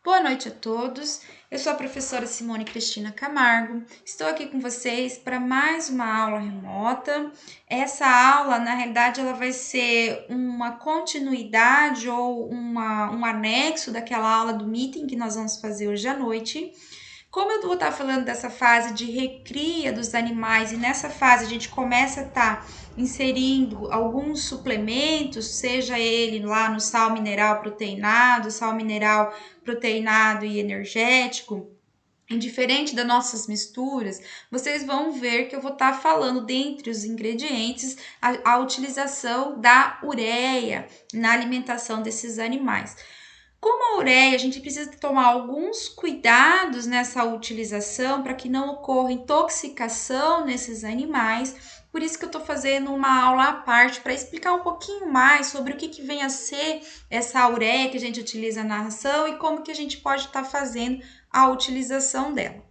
Boa noite a todos. Eu sou a professora Simone Cristina Camargo. Estou aqui com vocês para mais uma aula remota. Essa aula, na realidade, ela vai ser uma continuidade ou um anexo daquela aula do meeting que nós vamos fazer hoje à noite. Como eu vou estar falando dessa fase de recria dos animais e nessa fase a gente começa a estar inserindo alguns suplementos, seja ele lá no sal mineral proteinado e energético, indiferente das nossas misturas, vocês vão ver que eu vou estar falando dentre os ingredientes a utilização da ureia na alimentação desses animais. Como a ureia, a gente precisa tomar alguns cuidados nessa utilização para que não ocorra intoxicação nesses animais. Por isso que eu estou fazendo uma aula à parte para explicar um pouquinho mais sobre o que vem a ser essa ureia que a gente utiliza na ração e como que a gente pode estar fazendo a utilização dela.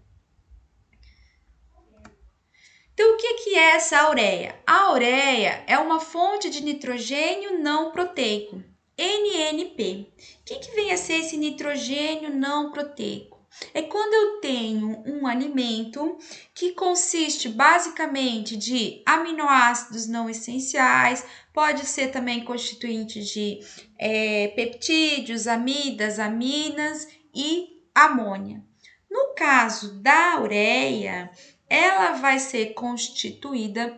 Então, o que é essa ureia? A ureia é uma fonte de nitrogênio não proteico, NNP. O que vem a ser esse nitrogênio não proteico? É quando eu tenho um alimento que consiste basicamente de aminoácidos não essenciais, pode ser também constituinte de peptídeos, amidas, aminas e amônia. No caso da ureia, ela vai ser constituída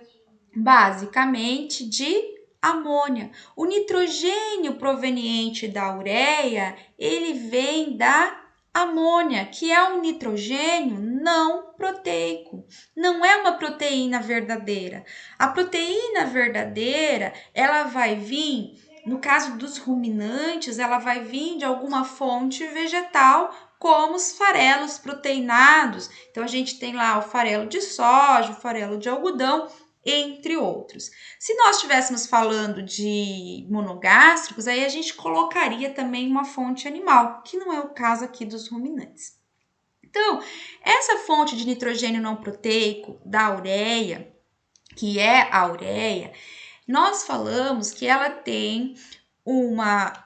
basicamente de amônia. O nitrogênio proveniente da ureia, ele vem da amônia, que é um nitrogênio não proteico. Não é uma proteína verdadeira. A proteína verdadeira, ela vai vir, no caso dos ruminantes, ela vai vir de alguma fonte vegetal, como os farelos proteinados. Então, a gente tem lá o farelo de soja, o farelo de algodão, entre outros. Se nós estivéssemos falando de monogástricos, aí a gente colocaria também uma fonte animal, que não é o caso aqui dos ruminantes. Então, essa fonte de nitrogênio não proteico da ureia, que é a ureia, nós falamos que ela tem uma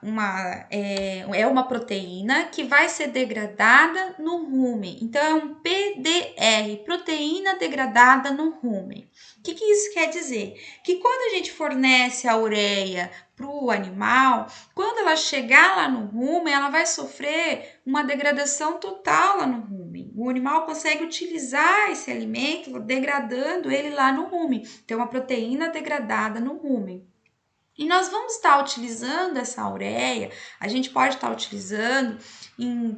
proteína que vai ser degradada no rumen. Então, é um PDR, proteína degradada no rumen. O que isso quer dizer? Que quando a gente fornece a ureia para o animal, quando ela chegar lá no rumen, ela vai sofrer uma degradação total lá no rumen. O animal consegue utilizar esse alimento, degradando ele lá no rumen. Então, uma proteína degradada no rumen. E nós vamos estar utilizando essa ureia, a gente pode estar utilizando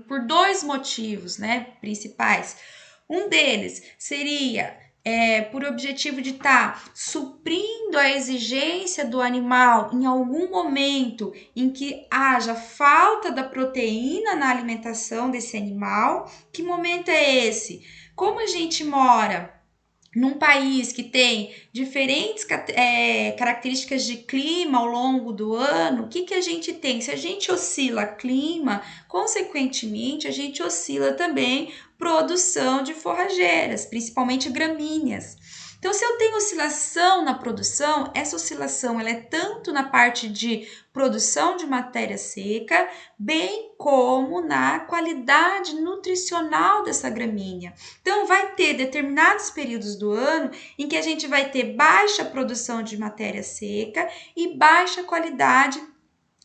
por dois motivos, né, principais. Um deles seria por objetivo de estar suprindo a exigência do animal em algum momento em que haja falta da proteína na alimentação desse animal. Que momento é esse? Como a gente mora num país que tem diferentes características de clima ao longo do ano, o que a gente tem? Se a gente oscila clima, consequentemente, a gente oscila também produção de forrageiras, principalmente gramíneas. Então, se eu tenho oscilação na produção, essa oscilação ela é tanto na parte de produção de matéria seca, bem como na qualidade nutricional dessa gramínea. Então, vai ter determinados períodos do ano em que a gente vai ter baixa produção de matéria seca e baixa qualidade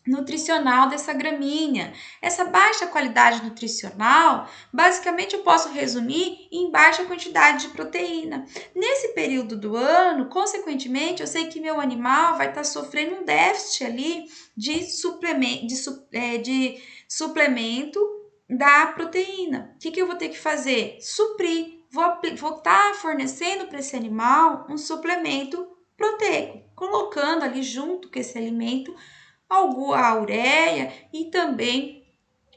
nutricional dessa gramínea. Essa baixa qualidade nutricional, basicamente eu posso resumir em baixa quantidade de proteína. Nesse período do ano, consequentemente, eu sei que meu animal vai estar sofrendo um déficit ali de suplemento da proteína. O que eu vou ter que fazer? Suprir. Vou estar fornecendo para esse animal um suplemento proteico, colocando ali junto com esse alimento a ureia e também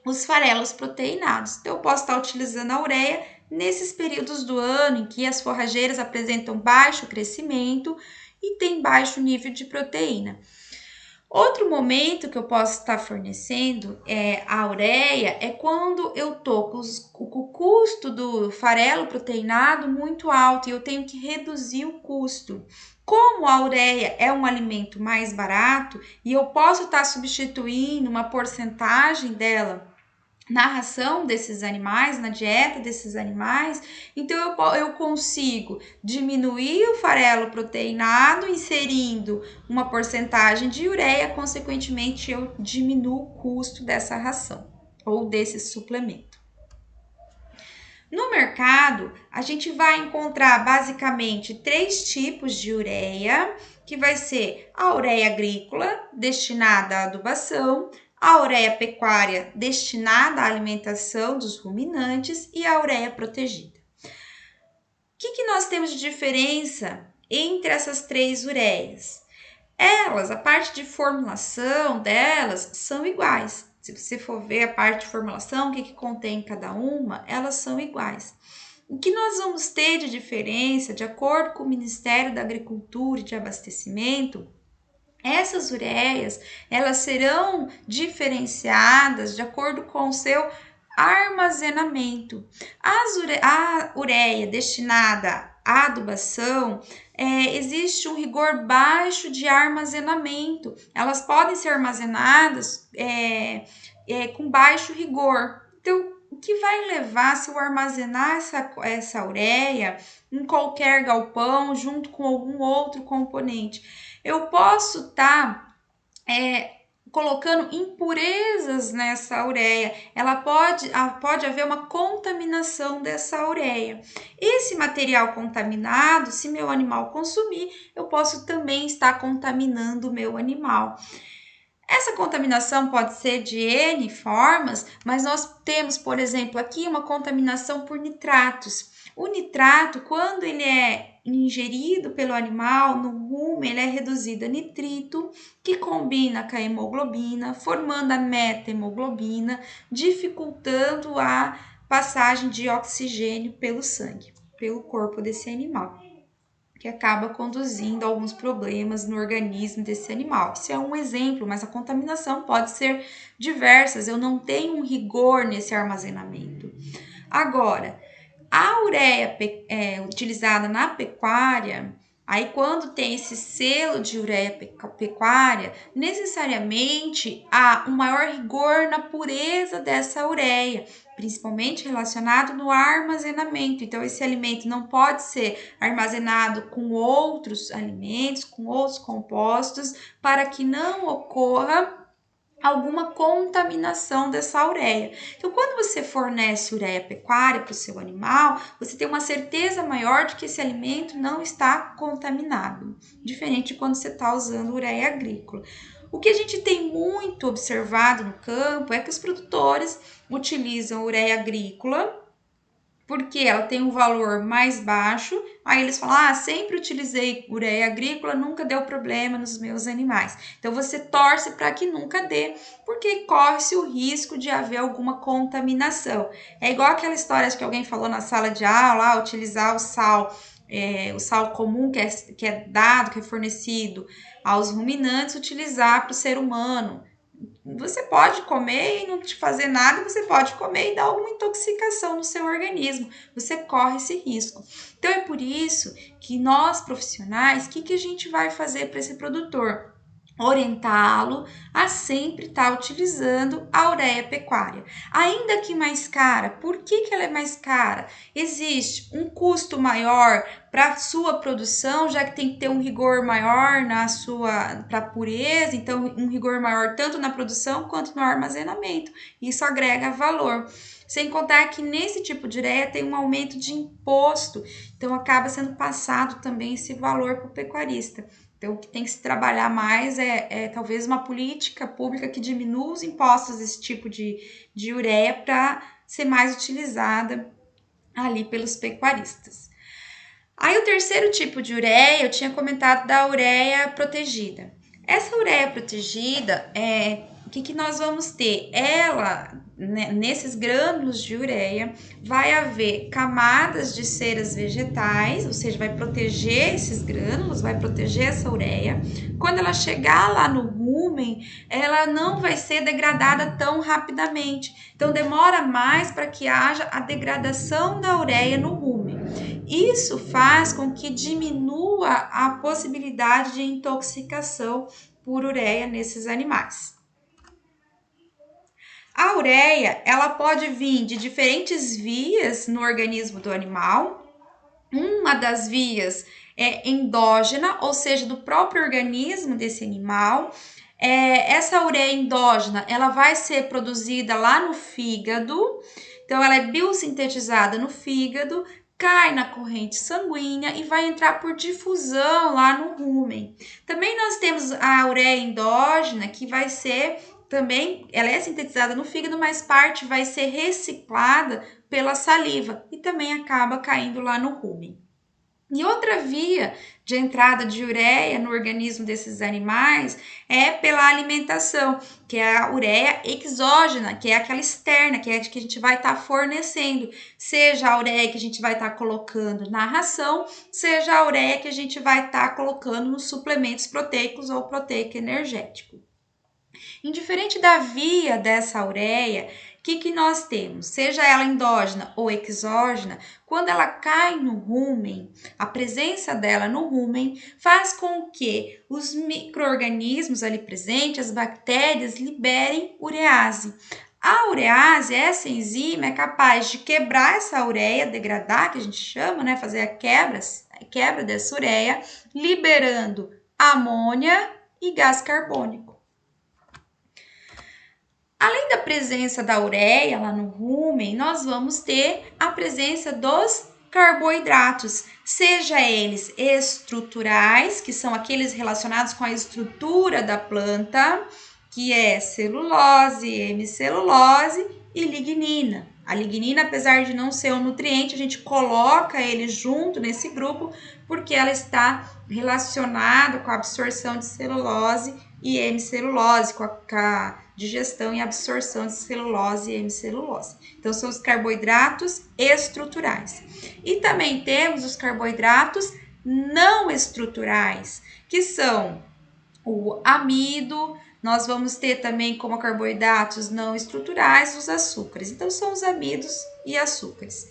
os farelos proteinados. Então, eu posso estar utilizando a ureia nesses períodos do ano em que as forrageiras apresentam baixo crescimento e tem baixo nível de proteína. Outro momento que eu posso estar fornecendo a ureia é quando eu tô com o custo do farelo proteinado muito alto e eu tenho que reduzir o custo. Como a ureia é um alimento mais barato e eu posso estar substituindo uma porcentagem dela na ração desses animais, na dieta desses animais, então eu consigo diminuir o farelo proteinado, inserindo uma porcentagem de ureia, consequentemente eu diminuo o custo dessa ração ou desse suplemento. No mercado, a gente vai encontrar basicamente 3 tipos de ureia, que vai ser a ureia agrícola, destinada à adubação, a ureia pecuária, destinada à alimentação dos ruminantes, e a ureia protegida. O que nós temos de diferença entre essas 3 ureias? Elas, a parte de formulação delas, são iguais. Se você for ver a parte de formulação, o que contém cada uma, elas são iguais. O que nós vamos ter de diferença, de acordo com o Ministério da Agricultura e de Abastecimento, essas ureias, elas serão diferenciadas de acordo com o seu armazenamento. A ureia destinada à adubação, existe um rigor baixo de armazenamento. Elas podem ser armazenadas com baixo rigor. Então, o que vai levar se eu armazenar essa ureia em qualquer galpão junto com algum outro componente? Eu posso estar colocando impurezas nessa ureia. Pode haver uma contaminação dessa ureia. Esse material contaminado, se meu animal consumir, eu posso também estar contaminando o meu animal. Essa contaminação pode ser de N formas, mas nós temos, por exemplo, aqui uma contaminação por nitratos. O nitrato, quando ele é ingerido pelo animal no rumen, ele é reduzido a nitrito, que combina com a hemoglobina, formando a meta-hemoglobina, dificultando a passagem de oxigênio pelo sangue, pelo corpo desse animal, que acaba conduzindo a alguns problemas no organismo desse animal. Isso é um exemplo, mas a contaminação pode ser diversas, eu não tenho um rigor nesse armazenamento. Agora, a ureia utilizada na pecuária, aí quando tem esse selo de ureia pecuária, necessariamente há um maior rigor na pureza dessa ureia, principalmente relacionado no armazenamento. Então, esse alimento não pode ser armazenado com outros alimentos, com outros compostos, para que não ocorra alguma contaminação dessa ureia. Então, quando você fornece ureia pecuária para o seu animal, você tem uma certeza maior de que esse alimento não está contaminado, diferente de quando você está usando ureia agrícola. O que a gente tem muito observado no campo é que os produtores utilizam ureia agrícola porque ela tem um valor mais baixo, aí eles falam, sempre utilizei ureia agrícola, nunca deu problema nos meus animais. Então, você torce para que nunca dê, porque corre-se o risco de haver alguma contaminação. É igual aquela história que alguém falou na sala de aula, utilizar o sal comum que é dado, que é fornecido aos ruminantes, utilizar para o ser humano. Você pode comer e não te fazer nada, você pode comer e dar alguma intoxicação no seu organismo. Você corre esse risco. Então, é por isso que nós, profissionais, o que a gente vai fazer para esse produtor? Orientá-lo a sempre estar utilizando a ureia pecuária. Ainda que mais cara. Por que ela é mais cara? Existe um custo maior para a sua produção, já que tem que ter um rigor maior para a pureza, então um rigor maior tanto na produção quanto no armazenamento. Isso agrega valor. Sem contar que nesse tipo de ureia tem um aumento de imposto, então acaba sendo passado também esse valor para o pecuarista. Então, o que tem que se trabalhar mais é talvez uma política pública que diminua os impostos desse tipo de ureia para ser mais utilizada ali pelos pecuaristas. Aí, o terceiro tipo de ureia, eu tinha comentado da ureia protegida. Essa ureia protegida, o que nós vamos ter? Ela, nesses grânulos de ureia, vai haver camadas de ceras vegetais, ou seja, vai proteger esses grânulos, vai proteger essa ureia. Quando ela chegar lá no rumen, ela não vai ser degradada tão rapidamente. Então, demora mais para que haja a degradação da ureia no rumen. Isso faz com que diminua a possibilidade de intoxicação por ureia nesses animais. A ureia, ela pode vir de diferentes vias no organismo do animal. Uma das vias é endógena, ou seja, do próprio organismo desse animal. Essa ureia endógena, ela vai ser produzida lá no fígado, então ela é biosintetizada no fígado, cai na corrente sanguínea e vai entrar por difusão lá no rúmen. Também nós temos a ureia endógena, que vai ser também, ela é sintetizada no fígado, mas parte vai ser reciclada pela saliva e também acaba caindo lá no rúmen. E outra via de entrada de ureia no organismo desses animais é pela alimentação, que é a ureia exógena, que é aquela externa, que é a que a gente vai estar fornecendo, seja a ureia que a gente vai estar colocando na ração, seja a ureia que a gente vai estar colocando nos suplementos proteicos ou proteico energético. Indiferente da via dessa ureia, o que nós temos? Seja ela endógena ou exógena, quando ela cai no rúmen, a presença dela no rúmen faz com que os micro-organismos ali presentes, as bactérias, liberem urease. A urease, essa enzima, é capaz de quebrar essa ureia, degradar, que a gente chama, né? Fazer a quebra dessa ureia, liberando amônia e gás carbônico. Além da presença da ureia lá no rúmen, nós vamos ter a presença dos carboidratos, seja eles estruturais, que são aqueles relacionados com a estrutura da planta, que é celulose, hemicelulose e lignina. A lignina, apesar de não ser um nutriente, a gente coloca ele junto nesse grupo porque ela está relacionada com a absorção de celulose e hemicelulose, com a digestão e absorção de celulose e hemicelulose. Então, são os carboidratos estruturais. E também temos os carboidratos não estruturais, que são o amido. Nós vamos ter também como carboidratos não estruturais os açúcares. Então, são os amidos e açúcares.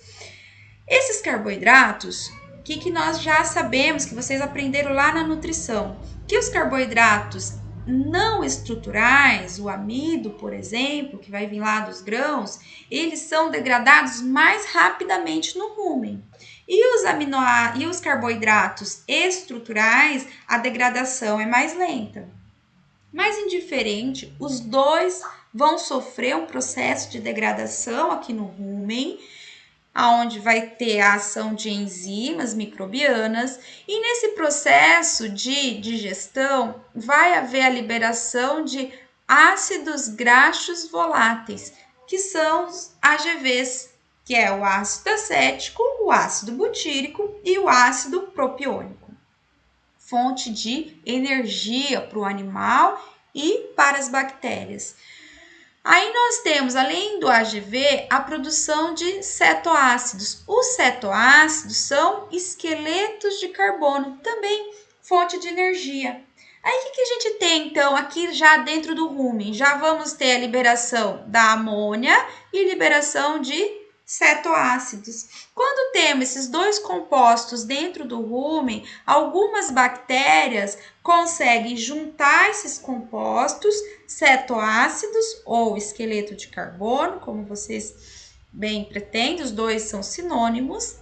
Esses carboidratos, o que nós já sabemos, que vocês aprenderam lá na nutrição, que os carboidratos não estruturais, o amido, por exemplo, que vai vir lá dos grãos, eles são degradados mais rapidamente no rúmen. E os carboidratos estruturais, a degradação é mais lenta. Mas indiferente, os dois vão sofrer um processo de degradação aqui no rúmen, aonde vai ter a ação de enzimas microbianas, e nesse processo de digestão vai haver a liberação de ácidos graxos voláteis, que são os AGVs, que é o ácido acético, o ácido butírico e o ácido propiônico. Fonte de energia para o animal e para as bactérias. Aí nós temos, além do AGV, a produção de cetoácidos. Os cetoácidos são esqueletos de carbono, também fonte de energia. Aí o que a gente tem, então, aqui já dentro do rúmen? Já vamos ter a liberação da amônia e liberação de cetoácidos. Quando temos esses dois compostos dentro do rúmen, algumas bactérias conseguem juntar esses compostos, cetoácidos ou esqueleto de carbono, como vocês bem pretendem, os dois são sinônimos,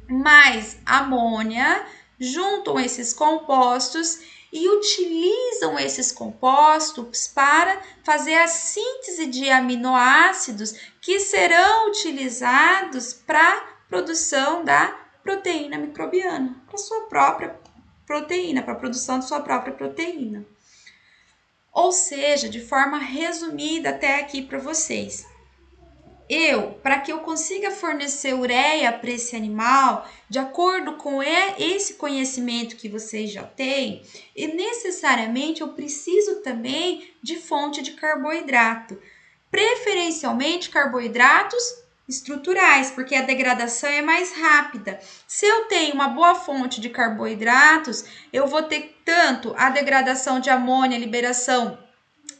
mais amônia, juntam esses compostos e utilizam esses compostos para fazer a síntese de aminoácidos que serão utilizados para a produção da proteína microbiana, para sua própria proteína, para a produção de sua própria proteína. Ou seja, de forma resumida até aqui para vocês, para que eu consiga fornecer ureia para esse animal, de acordo com esse conhecimento que vocês já têm, e necessariamente eu preciso também de fonte de carboidrato, preferencialmente carboidratos estruturais, porque a degradação é mais rápida. Se eu tenho uma boa fonte de carboidratos, eu vou ter tanto a degradação de amônia,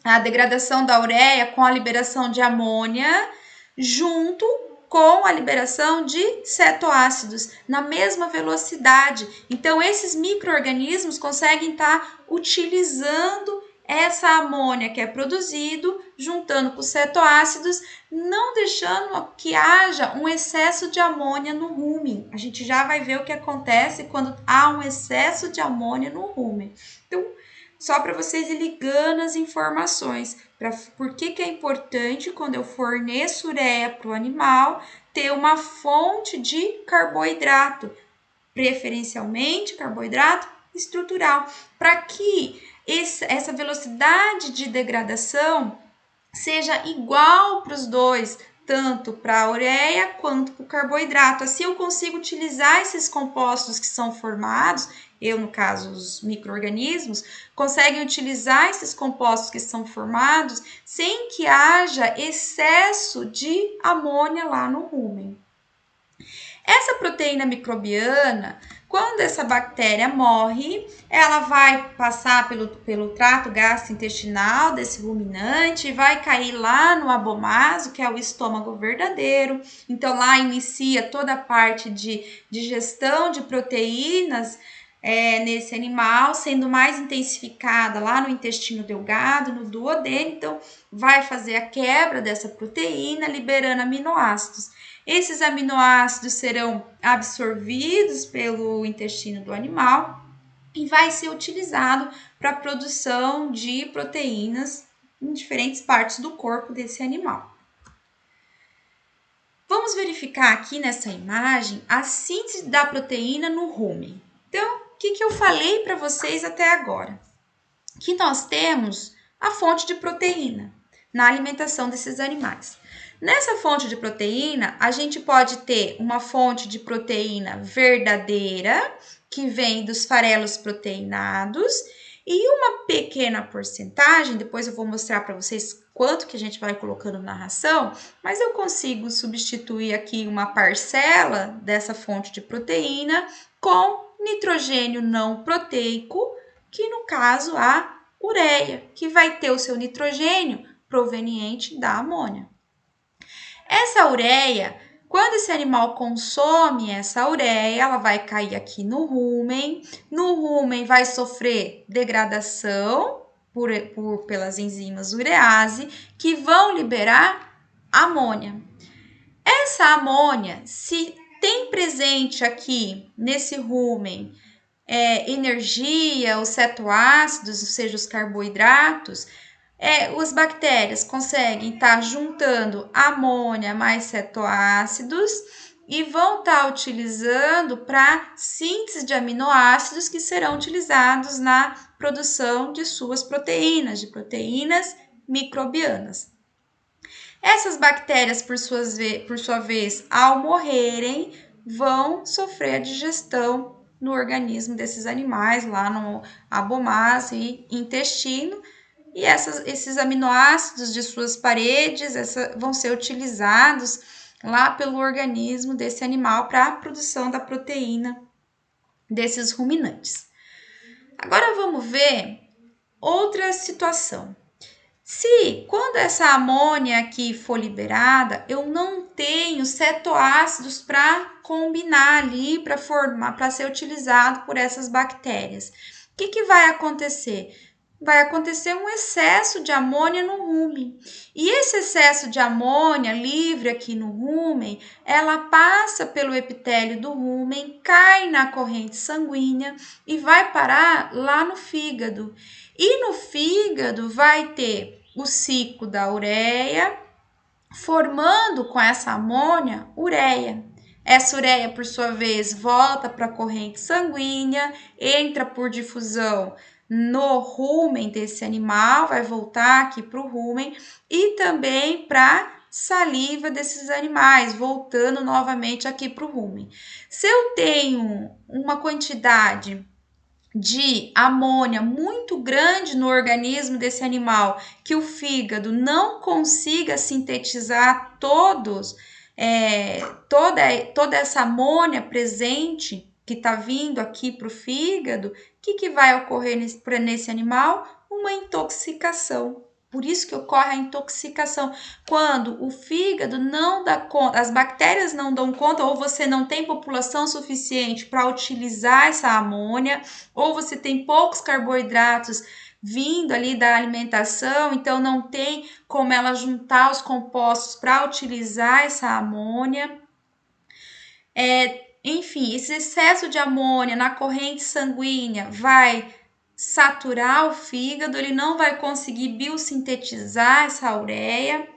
a degradação da ureia com a liberação de amônia, junto com a liberação de cetoácidos na mesma velocidade. Então, esses micro-organismos conseguem estar utilizando essa amônia que é produzido, juntando com os cetoácidos, não deixando que haja um excesso de amônia no rumen. A gente já vai ver o que acontece quando há um excesso de amônia no rumen. Então, só para vocês ir ligando as informações, por que é importante quando eu forneço ureia para o animal, ter uma fonte de carboidrato, preferencialmente carboidrato estrutural, para que essa velocidade de degradação seja igual para os dois, tanto para a ureia quanto para o carboidrato. Assim eu consigo utilizar esses compostos que são formados, eu no caso os micro-organismos, conseguem utilizar esses compostos que são formados sem que haja excesso de amônia lá no rumen. Essa proteína microbiana, quando essa bactéria morre, ela vai passar pelo trato gastrointestinal desse ruminante, vai cair lá no abomaso, que é o estômago verdadeiro. Então, lá inicia toda a parte de digestão de proteínas nesse animal, sendo mais intensificada lá no intestino delgado, no duodeno. Então, vai fazer a quebra dessa proteína, liberando aminoácidos. Esses aminoácidos serão absorvidos pelo intestino do animal e vai ser utilizado para a produção de proteínas em diferentes partes do corpo desse animal. Vamos verificar aqui nessa imagem a síntese da proteína no rumen. Então, o que eu falei para vocês até agora? Que nós temos a fonte de proteína na alimentação desses animais. Nessa fonte de proteína, a gente pode ter uma fonte de proteína verdadeira, que vem dos farelos proteinados, e uma pequena porcentagem, depois eu vou mostrar para vocês quanto que a gente vai colocando na ração, mas eu consigo substituir aqui uma parcela dessa fonte de proteína com nitrogênio não proteico, que no caso a ureia, que vai ter o seu nitrogênio proveniente da amônia. Essa ureia, quando esse animal consome essa ureia, ela vai cair aqui no rumen. No rumen vai sofrer degradação pelas enzimas urease, que vão liberar amônia. Essa amônia, se tem presente aqui nesse rumen energia, os cetoácidos, ou seja, os carboidratos, as bactérias conseguem estar juntando amônia mais cetoácidos e vão estar utilizando para síntese de aminoácidos que serão utilizados na produção de suas proteínas, de proteínas microbianas. Essas bactérias, por sua vez, ao morrerem, vão sofrer a digestão no organismo desses animais, lá no abomaso e intestino, e esses aminoácidos de suas paredes vão ser utilizados lá pelo organismo desse animal para a produção da proteína desses ruminantes. Agora vamos ver outra situação. Se quando essa amônia aqui for liberada, eu não tenho cetoácidos para combinar ali, para ser utilizado por essas bactérias, o que vai acontecer? Vai acontecer um excesso de amônia no rumen. E esse excesso de amônia livre aqui no rumen, ela passa pelo epitélio do rumen, cai na corrente sanguínea e vai parar lá no fígado. E no fígado vai ter o ciclo da ureia, formando com essa amônia ureia. Essa ureia, por sua vez, volta para a corrente sanguínea, entra por difusão no rumen desse animal, vai voltar aqui para o rumen e também para saliva desses animais, voltando novamente aqui para o rumen. Se eu tenho uma quantidade de amônia muito grande no organismo desse animal, que o fígado não consiga sintetizar toda essa amônia presente que está vindo aqui para o fígado, o que vai ocorrer nesse animal? Uma intoxicação. Por isso que ocorre a intoxicação, quando o fígado não dá conta, as bactérias não dão conta, ou você não tem população suficiente para utilizar essa amônia, ou você tem poucos carboidratos vindo ali da alimentação, então não tem como ela juntar os compostos para utilizar essa amônia. Enfim, esse excesso de amônia na corrente sanguínea vai saturar o fígado, ele não vai conseguir biosintetizar essa ureia,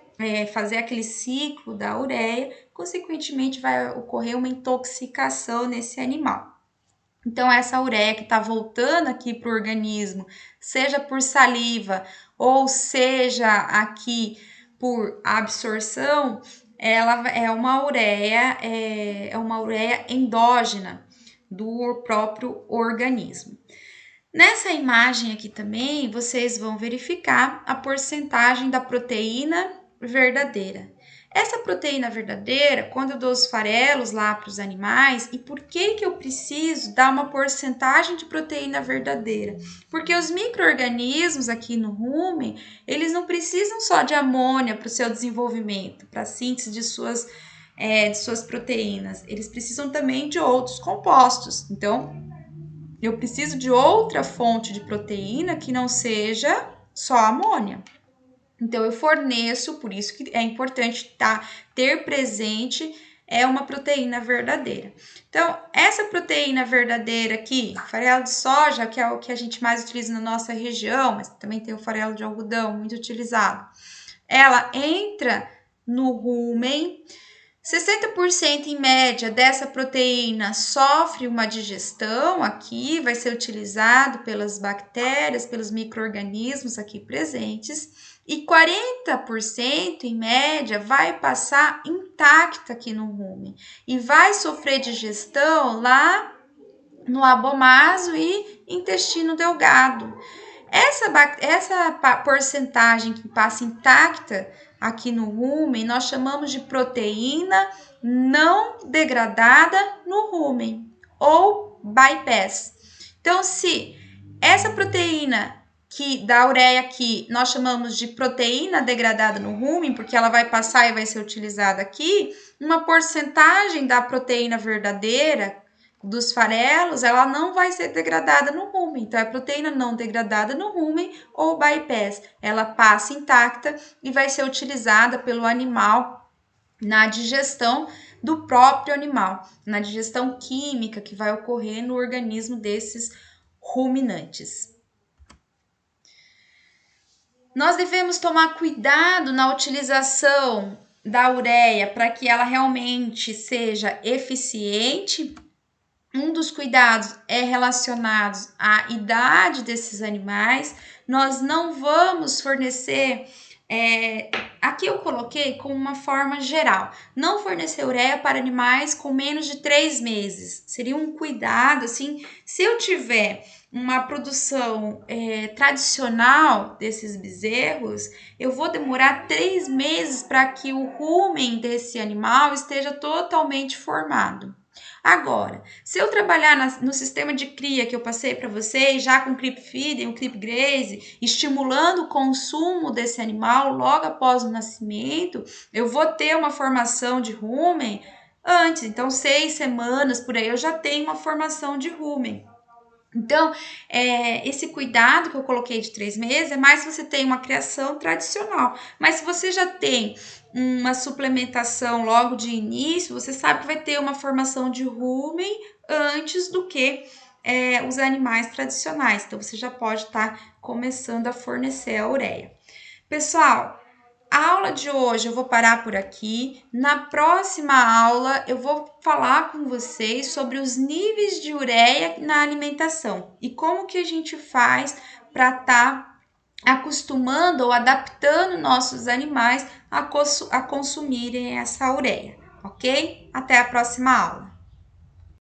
fazer aquele ciclo da ureia, consequentemente vai ocorrer uma intoxicação nesse animal. Então, essa ureia que está voltando aqui para o organismo, seja por saliva ou seja aqui por absorção, ela é uma ureia endógena do próprio organismo. Nessa imagem aqui também, vocês vão verificar a porcentagem da proteína verdadeira. Essa proteína verdadeira, quando eu dou os farelos lá para os animais, e por que eu preciso dar uma porcentagem de proteína verdadeira? Porque os micro-organismos aqui no rumen, eles não precisam só de amônia para o seu desenvolvimento, para a síntese de suas proteínas, eles precisam também de outros compostos. Então, eu preciso de outra fonte de proteína que não seja só amônia. Então, eu forneço, por isso que é importante ter presente uma proteína verdadeira. Então, essa proteína verdadeira aqui, farelo de soja, que é o que a gente mais utiliza na nossa região, mas também tem o farelo de algodão, muito utilizado. Ela entra no rumen, 60% em média dessa proteína sofre uma digestão aqui, vai ser utilizado pelas bactérias, pelos micro-organismos aqui presentes, e 40% em média vai passar intacta aqui no rumen e vai sofrer digestão lá no abomaso e intestino delgado. Essa porcentagem que passa intacta aqui no rumen, nós chamamos de proteína não degradada no rumen, ou bypass. Então, se essa proteína da ureia aqui, nós chamamos de proteína degradada no rumen, porque ela vai passar e vai ser utilizada aqui, uma porcentagem da proteína verdadeira dos farelos, ela não vai ser degradada no rumen. Então, é proteína não degradada no rumen ou bypass. Ela passa intacta e vai ser utilizada pelo animal na digestão do próprio animal, na digestão química que vai ocorrer no organismo desses ruminantes. Nós devemos tomar cuidado na utilização da ureia para que ela realmente seja eficiente. Um dos cuidados é relacionado à idade desses animais. Nós não vamos fornecer, aqui eu coloquei como uma forma geral, não fornecer ureia para animais com menos de 3 meses. Seria um cuidado, assim, se eu tiver uma produção tradicional desses bezerros, eu vou demorar 3 meses para que o rumen desse animal esteja totalmente formado. Agora, se eu trabalhar no sistema de cria que eu passei para vocês, já com creep feeding, o creep graze, estimulando o consumo desse animal logo após o nascimento, eu vou ter uma formação de rumen antes. Então, 6 semanas por aí eu já tenho uma formação de rumen. Então, esse cuidado que eu coloquei de 3 meses é mais se você tem uma criação tradicional. Mas se você já tem uma suplementação logo de início, você sabe que vai ter uma formação de rumen antes do que os animais tradicionais. Então, você já pode estar começando a fornecer a ureia. Pessoal, a aula de hoje eu vou parar por aqui. Na próxima aula eu vou falar com vocês sobre os níveis de ureia na alimentação e como que a gente faz para estar acostumando ou adaptando nossos animais a consumirem essa ureia, ok? Até a próxima aula.